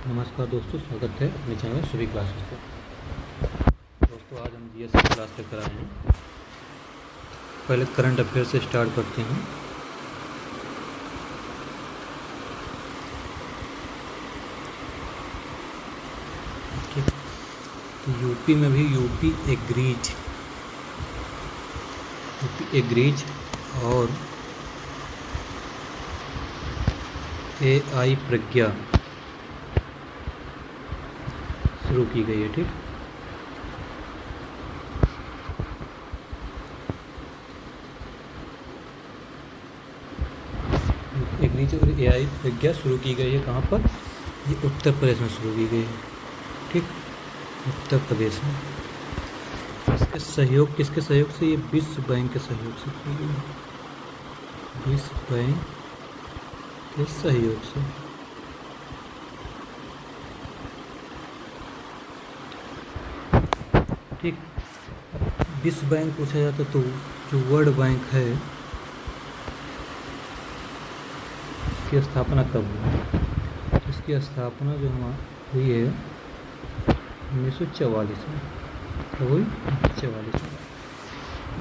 नमस्कार दोस्तों, स्वागत है अपने चैनल सभी क्लासेस पर। दोस्तों आज हम जीएस की क्लास लेकर आए हैं। पहले करंट अफेयर से स्टार्ट करते हैं। ठीक, तो यूपी में भी यूपी एग्रीज और AI प्रज्ञा शुरू की गई है। ठीक, एग्रीज और AI प्रज्ञा शुरू की गई है। कहाँ पर? ये उत्तर प्रदेश में शुरू की गई है। ठीक, उत्तर प्रदेश में। इसके सहयोग किसके सहयोग से? ये विश्व बैंक के सहयोग से की गई है। विश्व बैंक के सहयोग से। ठीक, विश्व बैंक पूछा जाता तो जो वर्ल्ड बैंक है इसकी स्थापना कब हुई? इसकी स्थापना जो हुई है 1944 में। कब हुई? 1944 में।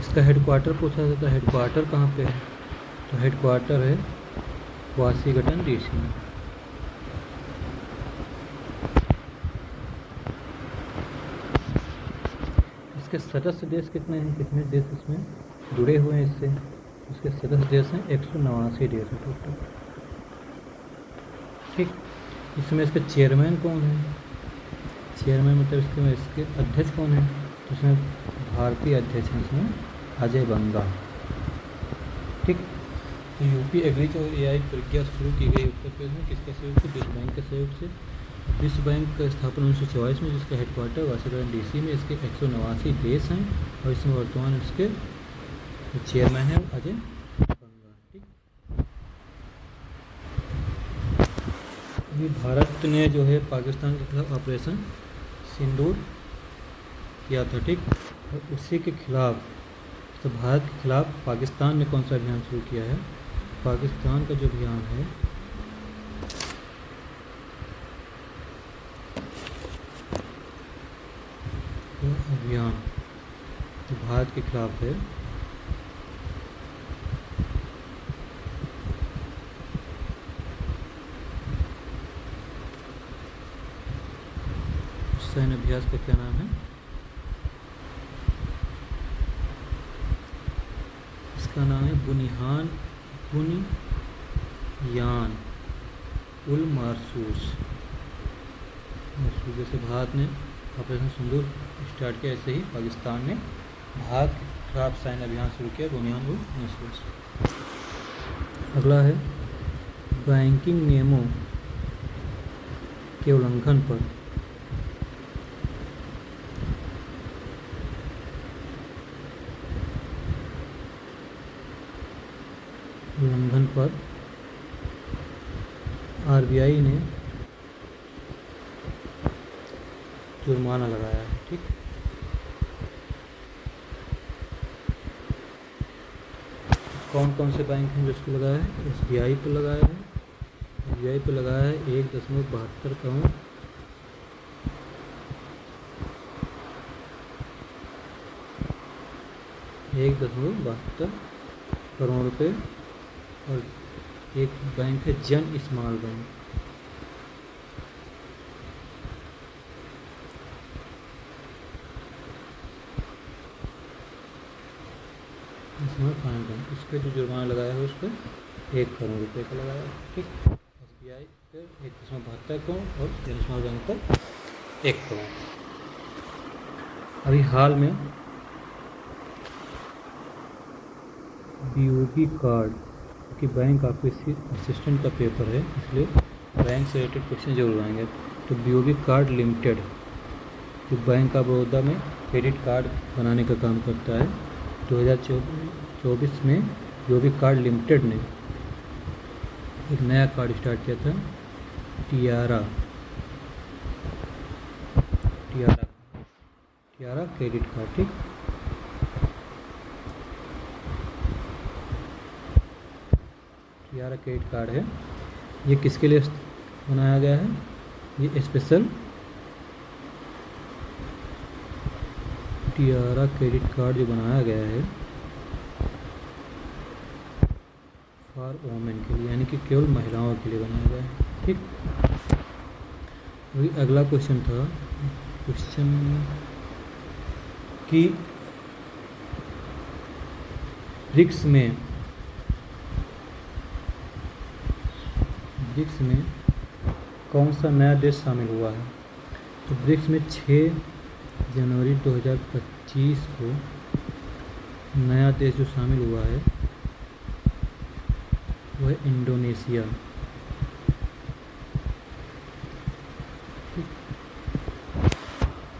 इसका हेडक्वार्टर पूछा जाता है, हेडक्वार्टर कहाँ पे है? तो हेडक्वार्टर है वाशिंगटन DC में। इसके सदस्य देश कितने हैं? कितने देश इसमें जुड़े हुए हैं इससे? इसके सदस्य देश हैं 189 देश हैं टोटल। ठीक, इसमें इसके चेयरमैन कौन है? चेयरमैन मतलब इसके अध्यक्ष कौन है? तो इसमें भारतीय अध्यक्ष हैं इसमें अजय बंगा। ठीक, तो यूपी एग्रीज और AI प्रज्ञा शुरू की गई उत्तर प्रदेश में किसके सहयोग से? विश्व बैंक के सहयोग से। विश्व बैंक का स्थापना 1944 में, जिसका हेडक्वार्टर वाशिंगटन DC में। इसके 189 देश हैं और इसमें वर्तमान इसके चेयरमैन हैं अजय बंगा। ठीक, अभी भारत ने जो है पाकिस्तान के खिलाफ ऑपरेशन सिंदूर किया था। ठीक, और उसी के खिलाफ, तो भारत के खिलाफ पाकिस्तान ने कौन सा अभियान शुरू किया है? पाकिस्तान का जो अभियान है अभियान जो भारत के खिलाफ है सैन्य अभ्यास का क्या नाम है? इसका नाम है बुनियान उल मारसूस। जैसे भारत ने ऑपरेशन सिंदूर स्टार्ट किया, ऐसे ही पाकिस्तान ने भारत के खिलाफ सैन्य अभियान शुरू किया, बुनियान उल मारसूस। अगला है बैंकिंग नियमों के उल्लंघन पर RBI ने जुर्माना लगाया है। ठीक, कौन कौन से बैंक हैं जो इसको लगाया है? SBI पर लगाया है। SBI पर लगाया है 1.72 करोड़। ₹1.72 करोड़। और एक बैंक है जन स्मॉल बैंक। बैंक, इसके जो जुर्माना लगाया है उस पर 1 करोड़ रुपये का लगाया है। ठीक, SBI पर 1.72 करोड़ और जन स्मॉल बैंक पर 1 करोड़। अभी हाल में BOB कार्ड, कि बैंक असिस्टेंट का पेपर है इसलिए बैंक से रिलेटेड क्वेश्चन जरूर आएंगे। तो BOB कार्ड लिमिटेड जो बैंक ऑफ बड़ौदा में क्रेडिट कार्ड बनाने का काम करता है, 2024 में BOB कार्ड लिमिटेड ने एक नया कार्ड स्टार्ट किया था, टियारा क्रेडिट कार्ड। ठीक, टियारा क्रेडिट कार्ड है। ये किसके लिए बनाया गया है? ये स्पेशल टियारा क्रेडिट कार्ड जो बनाया गया है फॉर वोमेन के लिए, यानी कि केवल महिलाओं के लिए बनाया गया है। ठीक, अभी अगला क्वेश्चन था क्वेश्चन कि ब्रिक्स में कौन सा नया देश शामिल हुआ है। तो ब्रिक्स में 6 जनवरी 2025 को नया देश जो शामिल हुआ है वो है इंडोनेशिया।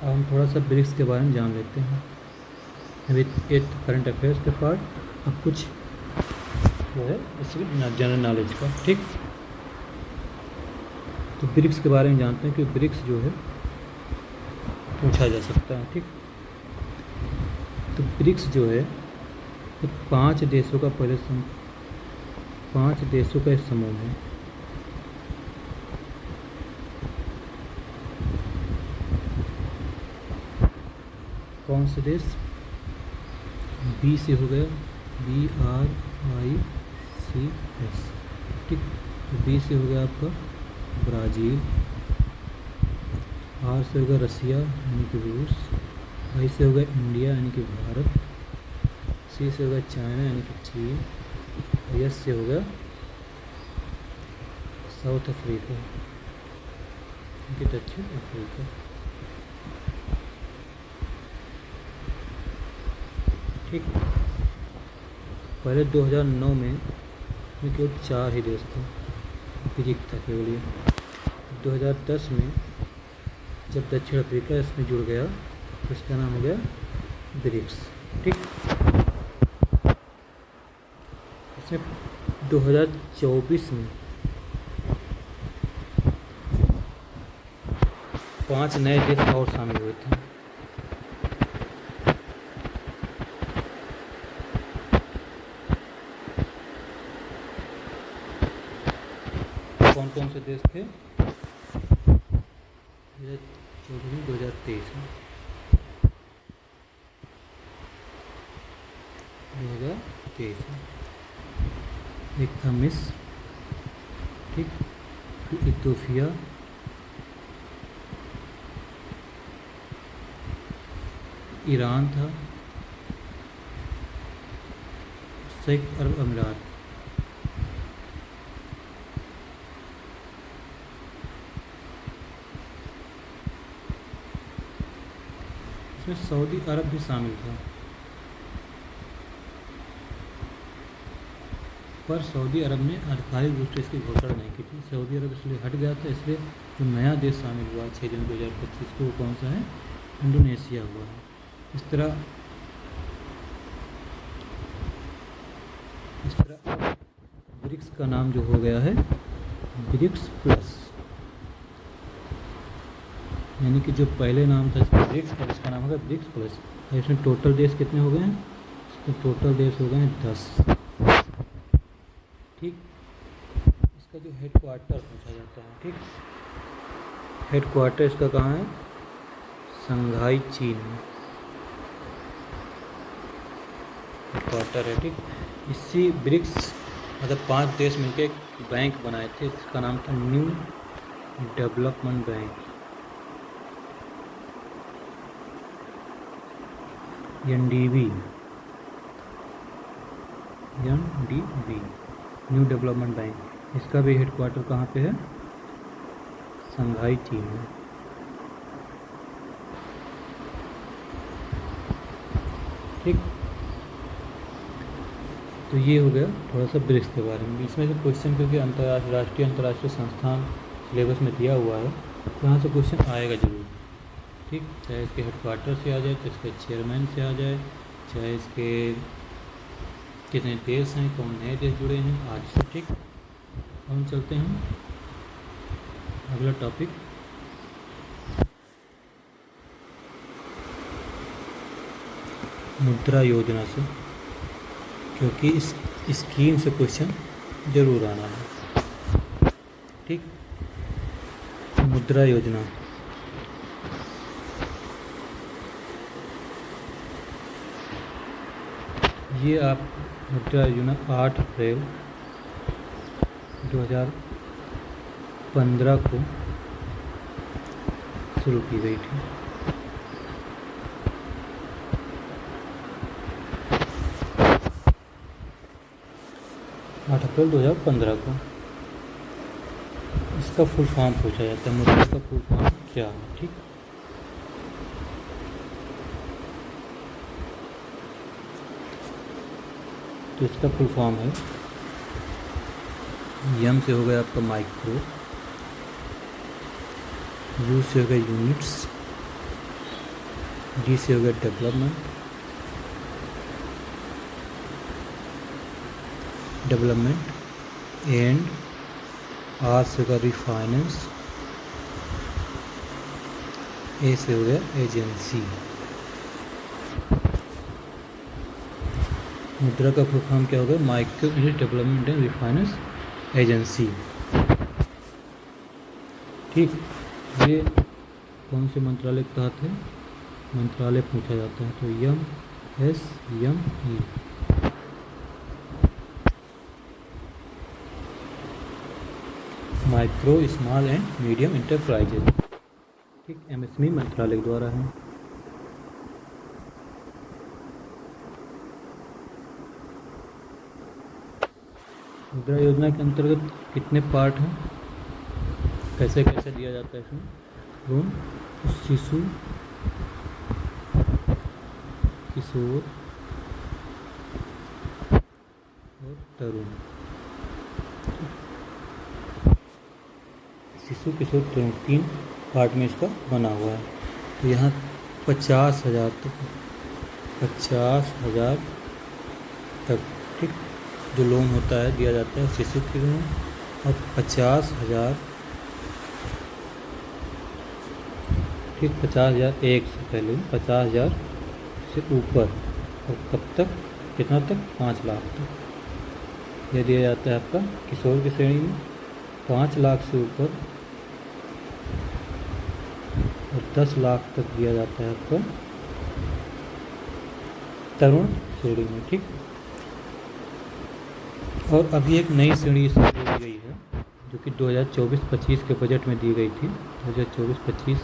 अब हम थोड़ा सा ब्रिक्स के बारे में जान लेते हैं। अभी 8 करंट अफेयर्स के पार्ट, अब कुछ जो है इसमें जनरल नॉलेज का। ठीक, तो ब्रिक्स के बारे में जानते हैं कि ब्रिक्स जो है पूछा जा सकता है। ठीक, तो ब्रिक्स जो है ये 5 देशों का 5 देशों का एक समूह है। कौन से देश? बी से हो गया BRICS। ठीक, तो बी से हो गया आपका ब्राज़ील, आर से होगा रसिया यानी कि रूस, आई से होगा इंडिया यानी कि भारत, सी से होगा चाइना यानी कि चीन, और एस से होगा साउथ अफ्रीका यानी कि दक्षिण अफ्रीका। ठीक, पहले 2009 में केवल 4 ही देश थे, ब्रिक्स था केवल ये। 2010 में जब दक्षिण अफ्रीका इसमें जुड़ गया तो इसका नाम हो गया ब्रिक्स। ठीक, इसमें 2024 में 5 नए देश और शामिल हुए थे। कौन कौन से देश थे? 2023 में 2023 में एक था मिस्र, ठीक, फिर इथियोपिया, ईरान था, संयुक्त अरब अमीरात, इसमें सऊदी अरब भी शामिल था, पर सऊदी अरब ने आधिकारिक रूप से इसकी घोषणा नहीं की थी। सऊदी अरब इसलिए हट गया था, इसलिए जो नया देश शामिल हुआ 6 जनवरी 2025 को, वो कौन सा है? इंडोनेशिया हुआ है। इस तरह ब्रिक्स का नाम जो हो गया है ब्रिक्स प्लस, यानी कि जो पहले नाम था इसका ब्रिक्स, और इसका नाम होगा ब्रिक्स प्लस। और इसमें टोटल देश कितने हो गए हैं? इसमें टोटल देश हो गए हैं 10। ठीक, इसका जो हेडक्वार्टर पूछा जाता है, ठीक, हेडक्वार्टर इसका कहाँ है? शंघाई, चीन में हेडक्वार्टर है। ठीक, इसी ब्रिक्स मतलब 5 देश मिलकर एक बैंक बनाए थे, इसका नाम था new development bank, NDB, new development bank. इसका भी हेडक्वार्टर कहाँ पे है? शंघाई, चीन में। ठीक, तो ये हो गया थोड़ा सा ब्रिक्स के बारे में। इसमें से क्वेश्चन, क्योंकि राष्ट्रीय अंतर्राष्ट्रीय संस्थान सिलेबस में दिया हुआ है, तो यहाँ से क्वेश्चन आएगा जरूर। ठीक, चाहे इसके हेडक्वार्टर से आ जाए, चाहे इसके चेयरमैन से आ जाए, चाहे इसके कितने देश हैं, कौन नए देश जुड़े हैं, आज से। ठीक, हम चलते हैं अगला टॉपिक, मुद्रा योजना से, क्योंकि इस स्कीम से क्वेश्चन जरूर आना है। ठीक, मुद्रा योजना। ये आप मुद्रा योजना 8 अप्रैल 2015 को शुरू की गई थी। अप्रैल 2015 को। इसका फुल फॉर्म पूछा जाता है, मुद्रा का फुल फॉर्म क्या है, ठीक। तो इसका फुल फॉर्म है, एम से हो गया आपका माइक्रो, यू से हो गया यूनिट्स, डी से हो गया डेवलपमेंट, एंड आर से होगा रिफाइनेंस, ए से हो गया एजेंसी। मुद्रा का फुल फॉर्म क्या होगा, micro unit development and refinance agency, ठीक। ये कौन से मंत्रालय के तहत है, मंत्रालय पूछा जाता है, तो MSME। Micro small and medium enterprises, ठीक, MSME मंत्रालय द्वारा है। मुद्रा योजना के अंतर्गत कितने पार्ट हैं, कैसे कैसे दिया जाता है इसमें लोन, शिशु, किशोर और तरुण। शिशु, किशोर, तरुण 3 पार्ट में इसका बना हुआ है। तो यहाँ 50,000 तक, ठीक, जो लोन होता है दिया जाता है शिशु के लोन, और 50,000, ठीक, 50,000 एक से पहले, 50,000 से ऊपर, और कब तक, कितना तक, 5 लाख तक यह दिया जाता है आपका किशोर की श्रेणी में, 5 लाख से ऊपर, और 10 लाख तक दिया जाता है आपका तरुण श्रेणी में, ठीक। और अभी एक नई श्रेणी इसमें जोड़ी गई है, जो कि 2024-25 के बजट में दी गई थी, 2024-25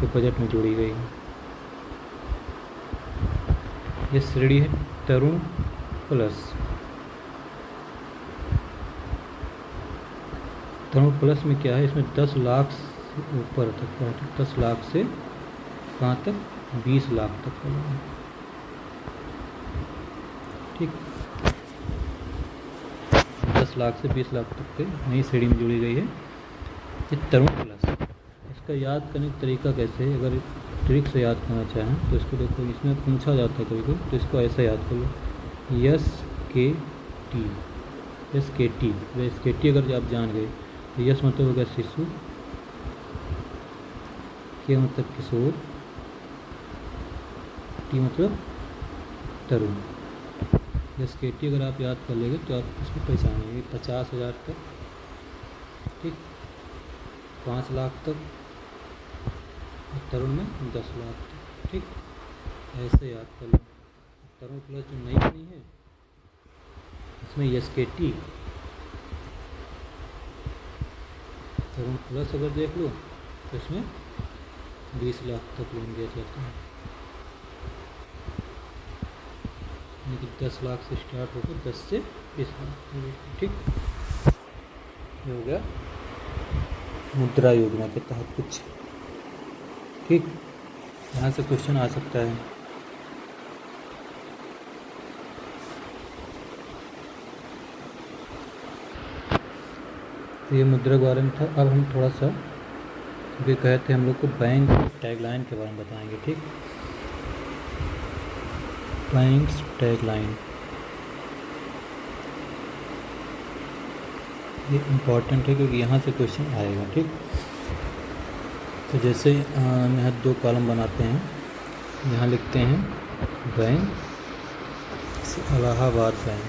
के बजट में जोड़ी गई है। ये श्रेणी है तरुण प्लस। तरुण प्लस में क्या है, इसमें 10 लाख से ऊपर तक का, 10 लाख से कहाँ तक, 20 लाख तक का, ठीक। 10 लाख से 20 लाख तक के नई श्रेणी में जुड़ी गई है ये तरुण प्लस। इसका याद करने का तरीका कैसे है, अगर ट्रिक से याद करना चाहें तो इसको देखो, इसमें पूछा जाता है कभी कभी, तो इसको ऐसे याद कर लो, SKT अगर आप जान गए तो यस मतलब हो गया शिशु, के मतलब किशोर, टी मतलब तरुण। SKT अगर आप याद कर लेंगे तो आप इसको पहचानेंगे, 50,000 तक, ठीक, 5 लाख तक, और तरुण में 10 लाख तक, ठीक, ऐसे याद कर लो। तरुण प्लस जो नई बनी है इसमें SKT तरुण प्लस अगर देख लो तो इसमें 20 लाख तक लोन दिया जाता है, यानी कि 10 लाख से स्टार्ट होकर 10 से 20 लाख, ठीक। ये हो गया मुद्रा योजना के तहत कुछ, ठीक। यहाँ से क्वेश्चन आ सकता है। तो ये मुद्रा के बारे में था। अब हम थोड़ा सा, क्योंकि कहे थे हम लोग को बैंक टैगलाइन के बारे में बताएंगे, ठीक। बैंक्स टैगलाइन, ये इम्पॉर्टेंट है क्योंकि यहाँ से क्वेश्चन आएगा, ठीक। तो जैसे यहाँ 2 कॉलम बनाते हैं, यहाँ लिखते हैं बैंक, इलाहाबाद बैंक,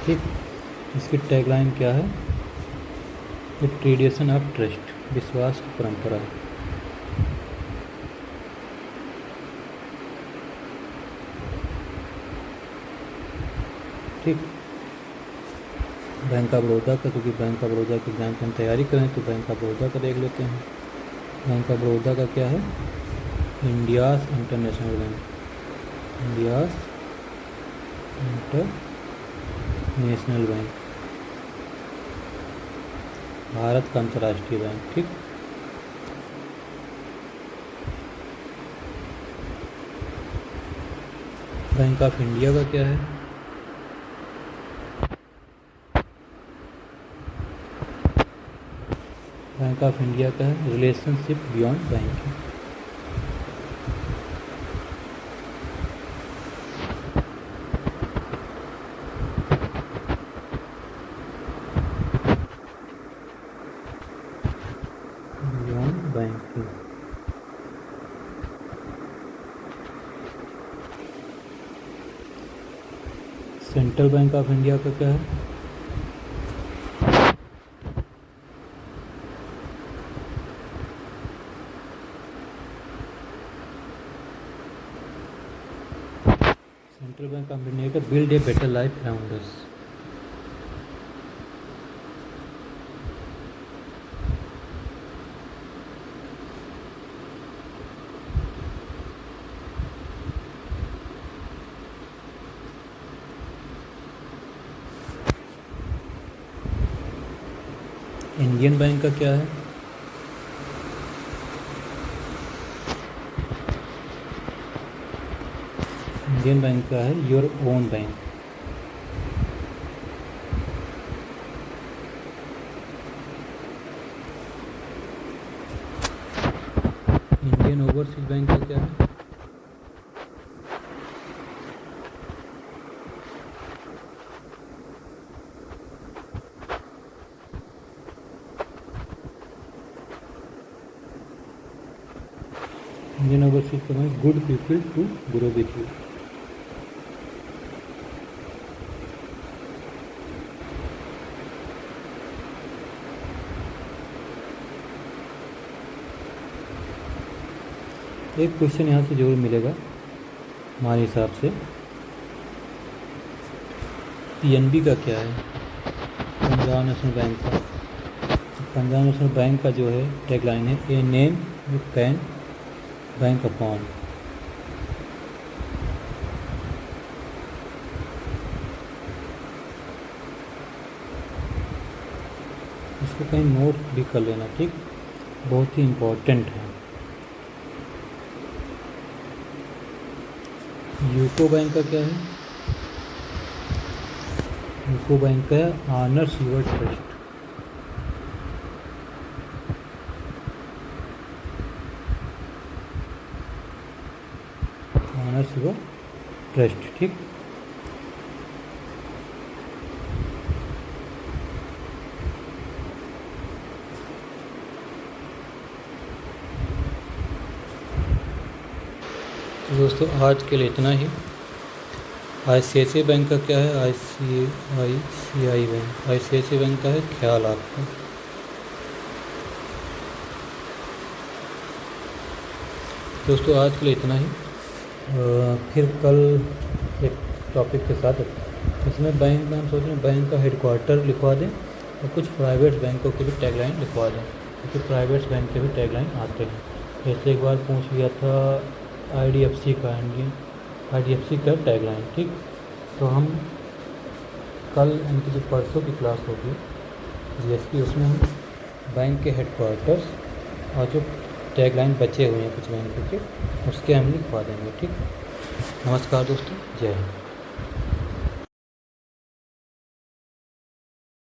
ठीक। इसकी टैगलाइन क्या है, द ट्रेडिशन ऑफ ट्रस्ट, विश्वास की परंपरा। ठीक। बैंक ऑफ बड़ौदा का, क्योंकि बैंक ऑफ बड़ौदा के एग्जाम की हम तैयारी करें तो बैंक ऑफ बड़ौदा का देख लेते हैं। बैंक ऑफ बड़ौदा का क्या है? India's international bank, India's international bank, Bharat का अंतर्राष्ट्रीय बैंक। ठीक। बैंक ऑफ इंडिया का क्या है? बैंक ऑफ इंडिया का है relationship beyond banking. Beyond banking. Central bank of India का क्या है? सेंट्रल बैंक ऑफ इंडिया का build a better life around us. Indian bank का क्या है? इंडियन बैंक का है your own bank. Indian overseas bank का क्या है? इंडियन ओवरसीज का bank good people to grow with you. एक क्वेश्चन यहाँ से जरूर मिलेगा हमारे हिसाब से। पीएनबी का क्या है? पंजाब नेशनल बैंक का। पंजाब नेशनल बैंक का जो है टैगलाइन है a name you can bank upon. इसको कहीं नोट भी कर लेना। ठीक। बहुत ही इम्पोर्टेंट है। यूको बैंक का क्या है? यूको बैंक का है honours your trust. Honours your trust. ठीक। तो दोस्तों आज के लिए इतना ही। ICICI बैंक का क्या है? ICICI बैंक, ICICI बैंक का है ख्याल आपका। दोस्तों आज के लिए इतना ही। फिर कल एक टॉपिक के साथ, इसमें बैंक में हम सोच रहे हैं बैंक का हेडक्वार्टर लिखवा दें और कुछ प्राइवेट बैंकों की भी टैगलाइन लिखवा दें, क्योंकि प्राइवेट बैंक के भी टैगलाइन आते हैं। जैसे एक बार पूछ लिया था IDFC का, IDFC का टैगलाइन। ठीक। तो हम कल इनकी जो परसों की क्लास होगी GSP, उसमें हम बैंक के हेडक्वार्टर्स और जो टैगलाइन बचे हुए हैं कुछ बैंकों के, उसके हम लिखवा देंगे। ठीक। नमस्कार दोस्तों, जय हिंद।